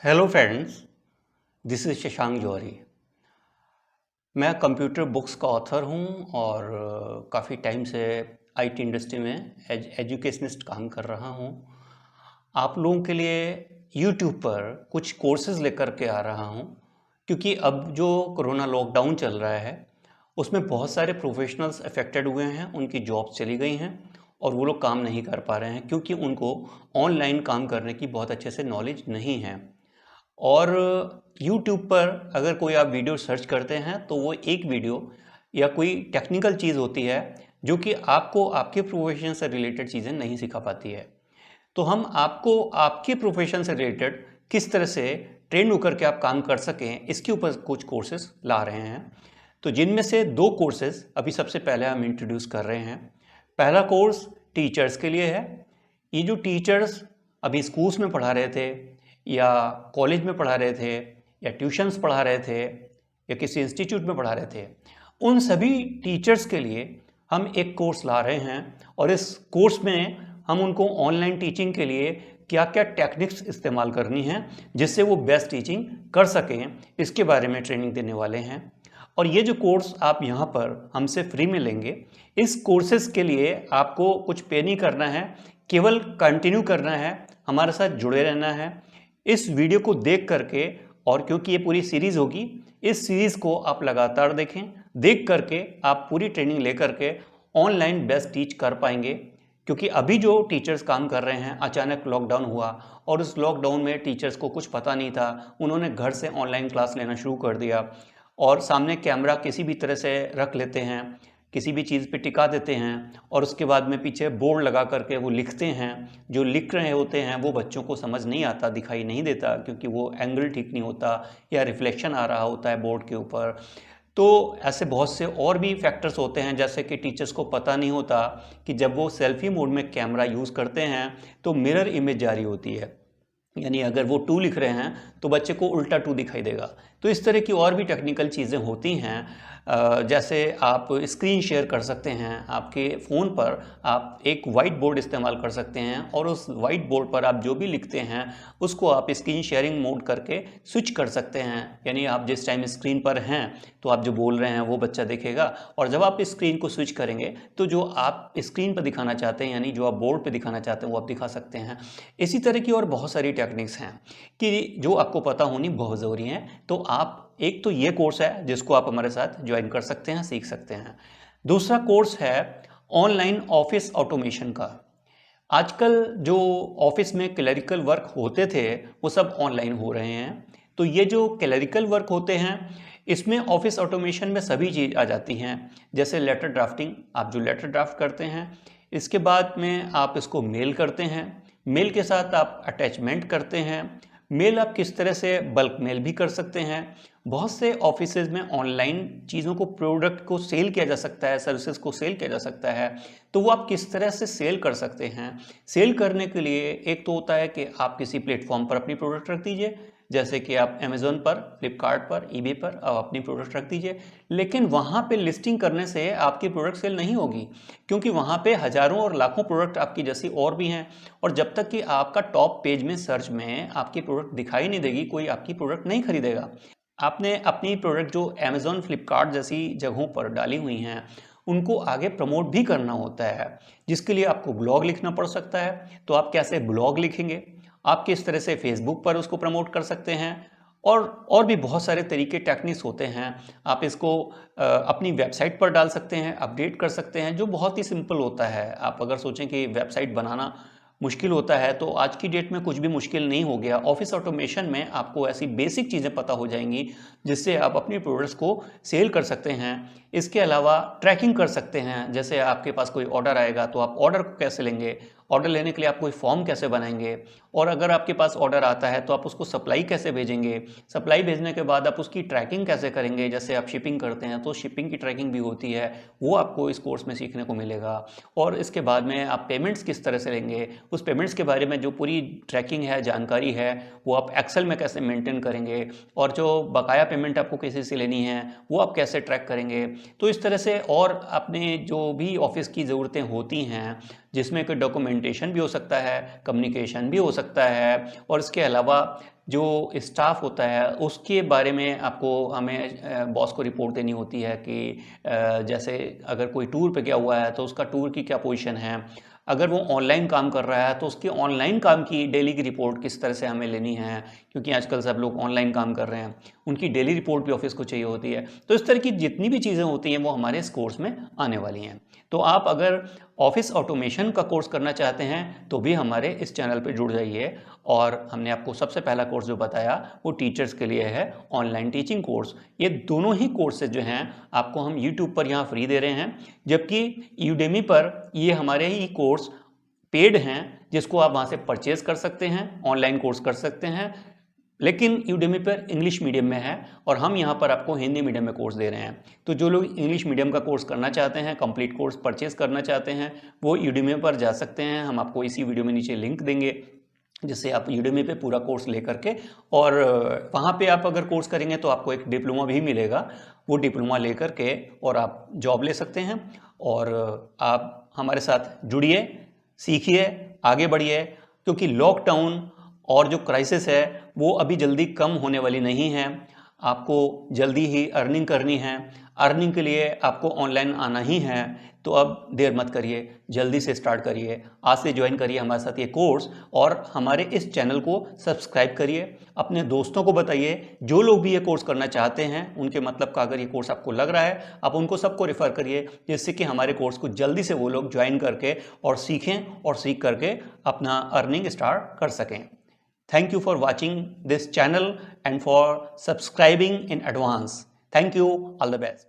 Hello friends, this is Shashank Johri. मैं computer books का author हूँ और काफ़ी टाइम से आईटी इंडस्ट्री में एजुकेशनिस्ट काम कर रहा हूँ। आप लोगों के लिए यूट्यूब पर कुछ कोर्सेज़ लेकर के आ रहा हूँ, क्योंकि अब जो कोरोना लॉकडाउन चल रहा है उसमें बहुत सारे प्रोफेशनल्स अफेक्टेड हुए हैं, उनकी जॉब्स चली गई हैं और वो लोग काम नहीं कर पा रहे हैं क्योंकि उनको ऑनलाइन काम करने की बहुत अच्छे से नॉलेज नहीं है। और YouTube पर अगर कोई आप वीडियो सर्च करते हैं तो वो एक वीडियो या कोई टेक्निकल चीज़ होती है जो कि आपको आपके प्रोफेशन से रिलेटेड चीज़ें नहीं सिखा पाती है। तो हम आपको आपके प्रोफेशन से रिलेटेड किस तरह से ट्रेन होकर के आप काम कर सकें, इसके ऊपर कुछ कोर्सेज ला रहे हैं। तो जिनमें से दो कोर्सेज अभी सबसे पहले हम इंट्रोड्यूस कर रहे हैं। पहला कोर्स टीचर्स के लिए है। ये जो टीचर्स अभी स्कूल्स में पढ़ा रहे थे या कॉलेज में पढ़ा रहे थे या ट्यूशन्स पढ़ा रहे थे या किसी इंस्टीट्यूट में पढ़ा रहे थे, उन सभी टीचर्स के लिए हम एक कोर्स ला रहे हैं। और इस कोर्स में हम उनको ऑनलाइन टीचिंग के लिए क्या क्या टेक्निक्स इस्तेमाल करनी है जिससे वो बेस्ट टीचिंग कर सकें, इसके बारे में ट्रेनिंग देने वाले हैं। और ये जो कोर्स आप यहाँ पर हमसे फ्री में लेंगे, इस कोर्सेज के लिए आपको कुछ पे नहीं करना है, केवल कंटिन्यू करना है, हमारे साथ जुड़े रहना है। इस वीडियो को देख करके, और क्योंकि ये पूरी सीरीज़ होगी, इस सीरीज़ को आप लगातार देखें। देख करके आप पूरी ट्रेनिंग ले करके ऑनलाइन बेस्ट टीच कर पाएंगे। क्योंकि अभी जो टीचर्स काम कर रहे हैं, अचानक लॉकडाउन हुआ और उस लॉकडाउन में टीचर्स को कुछ पता नहीं था, उन्होंने घर से ऑनलाइन क्लास लेना शुरू कर दिया और सामने कैमरा किसी भी तरह से रख लेते हैं, किसी भी चीज़ पे टिका देते हैं और उसके बाद में पीछे बोर्ड लगा करके वो लिखते हैं। जो लिख रहे होते हैं वो बच्चों को समझ नहीं आता, दिखाई नहीं देता, क्योंकि वो एंगल ठीक नहीं होता या रिफ्लेक्शन आ रहा होता है बोर्ड के ऊपर। तो ऐसे बहुत से और भी फैक्टर्स होते हैं, जैसे कि टीचर्स को पता नहीं होता कि जब वो सेल्फी मोड में कैमरा यूज़ करते हैं तो मिरर इमेज जारी होती है, यानी अगर वो 2 लिख रहे हैं तो बच्चे को उल्टा 2 दिखाई देगा। तो इस तरह की और भी टेक्निकल चीज़ें होती हैं। जैसे आप स्क्रीन शेयर कर सकते हैं, आपके फ़ोन पर आप एक वाइट बोर्ड इस्तेमाल कर सकते हैं और उस वाइट बोर्ड पर आप जो भी लिखते हैं उसको आप स्क्रीन शेयरिंग मोड करके स्विच कर सकते हैं। यानी आप जिस टाइम स्क्रीन पर हैं तो आप जो बोल रहे हैं वो बच्चा देखेगा, और जब आप स्क्रीन को स्विच करेंगे तो जो आप स्क्रीन पर दिखाना चाहते हैं, यानी जो आप बोर्ड पर दिखाना चाहते हैं, वो आप दिखा सकते हैं। इसी तरह की और बहुत सारी टेक्निक्स हैं कि जो आपको पता होनी बहुत ज़रूरी है। तो आप, एक तो ये कोर्स है जिसको आप हमारे साथ ज्वाइन कर सकते हैं, सीख सकते हैं। दूसरा कोर्स है ऑनलाइन ऑफिस ऑटोमेशन का। आजकल जो ऑफिस में क्लरिकल वर्क होते थे वो सब ऑनलाइन हो रहे हैं। तो ये जो क्लरिकल वर्क होते हैं, इसमें ऑफिस ऑटोमेशन में सभी चीज़ आ जाती हैं। जैसे लेटर ड्राफ्टिंग, आप जो लेटर ड्राफ्ट करते हैं, इसके बाद में आप इसको मेल करते हैं, मेल के साथ आप अटैचमेंट करते हैं। मेल आप किस तरह से बल्क मेल भी कर सकते हैं। बहुत से ऑफिसेज में ऑनलाइन चीज़ों को, प्रोडक्ट को सेल किया जा सकता है, सर्विसेज को सेल किया जा सकता है। तो वो आप किस तरह से सेल कर सकते हैं। सेल करने के लिए एक तो होता है कि आप किसी प्लेटफॉर्म पर अपनी प्रोडक्ट रख दीजिए, जैसे कि आप अमेज़न पर, फ्लिपकार्ट पर, ईबे पर आप अपनी प्रोडक्ट रख दीजिए। लेकिन वहाँ पे लिस्टिंग करने से आपकी प्रोडक्ट सेल नहीं होगी, क्योंकि वहाँ पे हज़ारों और लाखों प्रोडक्ट आपकी जैसी और भी हैं। और जब तक कि आपका टॉप पेज में सर्च में आपकी प्रोडक्ट दिखाई नहीं देगी, कोई आपकी प्रोडक्ट नहीं खरीदेगा। आपने अपनी प्रोडक्ट जो अमेज़न, फ्लिपकार्ट जैसी जगहों पर डाली हुई हैं, उनको आगे प्रमोट भी करना होता है, जिसके लिए आपको ब्लॉग लिखना पड़ सकता है। तो आप कैसे ब्लॉग लिखेंगे, आप किस तरह से फेसबुक पर उसको प्रमोट कर सकते हैं, और भी बहुत सारे तरीके, टेक्निक्स होते हैं। आप इसको अपनी वेबसाइट पर डाल सकते हैं, अपडेट कर सकते हैं, जो बहुत ही सिंपल होता है। आप अगर सोचें कि वेबसाइट बनाना मुश्किल होता है, तो आज की डेट में कुछ भी मुश्किल नहीं हो गया। ऑफिस ऑटोमेशन में आपको ऐसी बेसिक चीज़ें पता हो जाएंगी जिससे आप अपनी प्रोडक्ट्स को सेल कर सकते हैं। इसके अलावा ट्रैकिंग कर सकते हैं। जैसे आपके पास कोई ऑर्डर आएगा तो आप ऑर्डर को कैसे लेंगे, ऑर्डर लेने के लिए आप कोई फॉर्म कैसे बनाएंगे, और अगर आपके पास ऑर्डर आता है तो आप उसको सप्लाई कैसे भेजेंगे, सप्लाई भेजने के बाद आप उसकी ट्रैकिंग कैसे करेंगे। जैसे आप शिपिंग करते हैं तो शिपिंग की ट्रैकिंग भी होती है, वो आपको इस कोर्स में सीखने को मिलेगा। और इसके बाद में आप पेमेंट्स किस तरह से लेंगे, उस पेमेंट्स के बारे में जो पूरी ट्रैकिंग है, जानकारी है, वो आप एक्सेल में कैसे मेंटेन करेंगे, और जो बकाया पेमेंट आपको किसी से लेनी है वो आप कैसे ट्रैक करेंगे। तो इस तरह से, और अपने जो भी ऑफिस की ज़रूरतें होती हैं, जिसमें कि डॉक्यूमेंटेशन भी हो सकता है, कम्युनिकेशन भी हो सकता है, और इसके अलावा जो स्टाफ होता है उसके बारे में आपको हमें बॉस को रिपोर्ट देनी होती है कि जैसे अगर कोई टूर पे गया हुआ है तो उसका टूर की क्या पोजीशन है, अगर वो ऑनलाइन काम कर रहा है तो उसके ऑनलाइन काम की डेली की रिपोर्ट किस तरह से हमें लेनी है, क्योंकि आजकल सब लोग ऑनलाइन काम कर रहे हैं, उनकी डेली रिपोर्ट भी ऑफिस को चाहिए होती है। तो इस तरह की जितनी भी चीज़ें होती हैं वो हमारे इस कोर्स में आने वाली हैं। तो आप अगर ऑफिस ऑटोमेशन का कोर्स करना चाहते हैं तो भी हमारे इस चैनल पर जुड़ जाइए। और हमने आपको सबसे पहला कोर्स जो बताया वो टीचर्स के लिए है, ऑनलाइन टीचिंग कोर्स। ये दोनों ही कोर्सेज जो हैं आपको हम यूट्यूब पर यहाँ फ्री दे रहे हैं, जबकि यूडेमी पर ये हमारे ही कोर्स पेड हैं जिसको आप वहाँ से परचेज कर सकते हैं, ऑनलाइन कोर्स कर सकते हैं। लेकिन यूडेमी पर इंग्लिश मीडियम में है और हम यहाँ पर आपको हिंदी मीडियम में कोर्स दे रहे हैं। तो जो लोग इंग्लिश मीडियम का कोर्स करना चाहते हैं, कंप्लीट कोर्स परचेज करना चाहते हैं, वो यूडेमी पर जा सकते हैं। हम आपको इसी वीडियो में नीचे लिंक देंगे जिससे आप यूडेमी पे पूरा कोर्स ले करके, और वहाँ पे आप अगर कोर्स करेंगे तो आपको एक डिप्लोमा भी मिलेगा। वो डिप्लोमा ले करके और आप जॉब ले सकते हैं। और आप हमारे साथ जुड़िए, सीखिए, आगे बढ़िए, क्योंकि लॉकडाउन और जो क्राइसिस है वो अभी जल्दी कम होने वाली नहीं है। आपको जल्दी ही अर्निंग करनी है, अर्निंग के लिए आपको ऑनलाइन आना ही है। तो अब देर मत करिए, जल्दी से स्टार्ट करिए, आज से ज्वाइन करिए हमारे साथ ये कोर्स और हमारे इस चैनल को सब्सक्राइब करिए। अपने दोस्तों को बताइए, जो लोग भी ये कोर्स करना चाहते हैं उनके मतलब का अगर ये कोर्स आपको लग रहा है आप उनको सबको रेफ़र करिए, जिससे कि हमारे कोर्स को जल्दी से वो लोग ज्वाइन करके और सीखें और सीख करके अपना अर्निंग स्टार्ट कर सकें। Thank you for watching this channel and for subscribing in advance. Thank you. All the best.